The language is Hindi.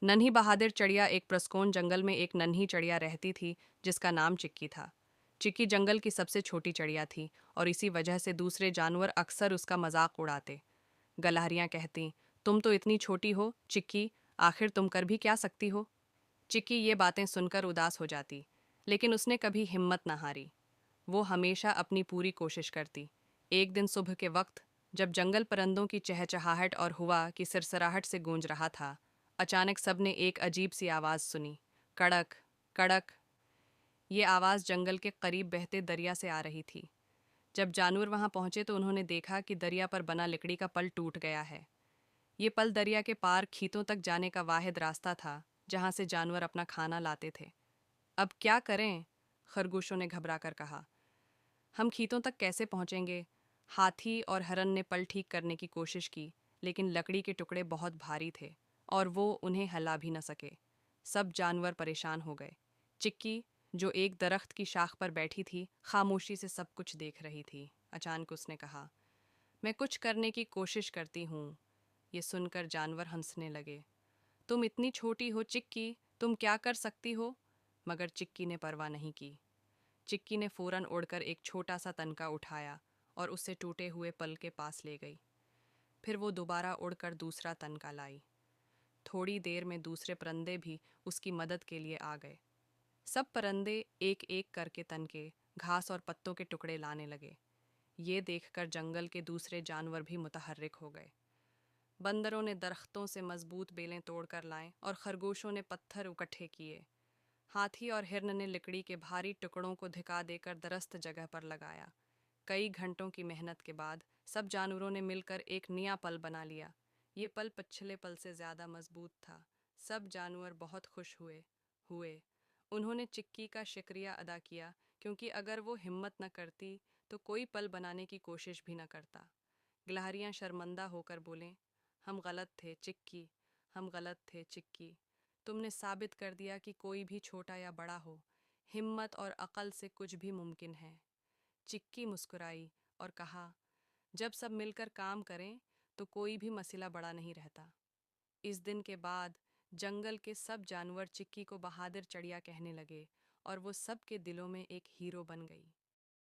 नन्ही बहादुर चिड़िया। एक प्रस्कोन जंगल में एक नन्ही चिड़िया रहती थी जिसका नाम चिक्की था। चिक्की जंगल की सबसे छोटी चिड़िया थी और इसी वजह से दूसरे जानवर अक्सर उसका मजाक उड़ाते। गलहरियां कहती, तुम तो इतनी छोटी हो चिक्की, आखिर तुम कर भी क्या सकती हो। चिक्की ये बातें सुनकर उदास हो जाती, लेकिन उसने कभी हिम्मत न हारी। वो हमेशा अपनी पूरी कोशिश करती। एक दिन सुबह के वक्त, जब जंगल परिंदों की चहचहाहट और हवा की सिरसराहट से गूंज रहा था, अचानक सबने एक अजीब सी आवाज़ सुनी। कड़क, कड़क। ये आवाज़ जंगल के करीब बहते दरिया से आ रही थी। जब जानवर वहां पहुंचे तो उन्होंने देखा कि दरिया पर बना लकड़ी का पल टूट गया है। ये पल दरिया के पार खीतों तक जाने का वाहिद रास्ता था जहां से जानवर अपना खाना लाते थे। अब क्या करें? खरगोशों ने घबरा कर कहा। हम खीतों तक कैसे पहुंचेंगे? हाथी और हरन ने पल ठीक करने की कोशिश की, लेकिन लकड़ी के टुकड़े बहुत भारी थे और वो उन्हें हिला भी न सके। सब जानवर परेशान हो गए। चिक्की, जो एक दरख्त की शाख पर बैठी थी, खामोशी से सब कुछ देख रही थी। अचानक उसने कहा, मैं कुछ करने की कोशिश करती हूँ। ये सुनकर जानवर हंसने लगे। तुम इतनी छोटी हो चिक्की, तुम क्या कर सकती हो? मगर चिक्की ने परवाह नहीं की। चिक्की ने फौरन उड़कर एक छोटा सा तनका उठाया और उसे टूटे हुए पल के पास ले गई। फिर वो दोबारा उड़कर दूसरा तनका लाई। थोड़ी देर में दूसरे परिंदे भी उसकी मदद के लिए आ गए। सब परिंदे एक एक करके तनके, घास और पत्तों के टुकड़े लाने लगे। ये देखकर जंगल के दूसरे जानवर भी मुतहर्रिक हो गए। बंदरों ने दरख्तों से मजबूत बेलें तोड़कर लाए और खरगोशों ने पत्थर इकट्ठे किए। हाथी और हिरन ने लकड़ी के भारी टुकड़ों को धिका देकर दरस्त जगह पर लगाया। कई घंटों की मेहनत के बाद सब जानवरों ने मिलकर एक नया पल बना लिया। ये पल पिछले पल से ज्यादा मजबूत था। सब जानवर बहुत खुश हुए। उन्होंने चिक्की का शुक्रिया अदा किया, क्योंकि अगर वो हिम्मत न करती तो कोई पल बनाने की कोशिश भी न करता। गिलहरियां शर्मिंदा होकर बोलें, हम गलत थे चिक्की, हम गलत थे चिक्की। तुमने साबित कर दिया कि कोई भी छोटा या बड़ा हो, हिम्मत और अकल से कुछ भी मुमकिन है। चिक्की मुस्कुराई और कहा, जब सब मिलकर काम करें तो कोई भी मसला बड़ा नहीं रहता। इस दिन के बाद जंगल के सब जानवर चिक्की को बहादुर चिड़िया कहने लगे और वो सब के दिलों में एक हीरो बन गई।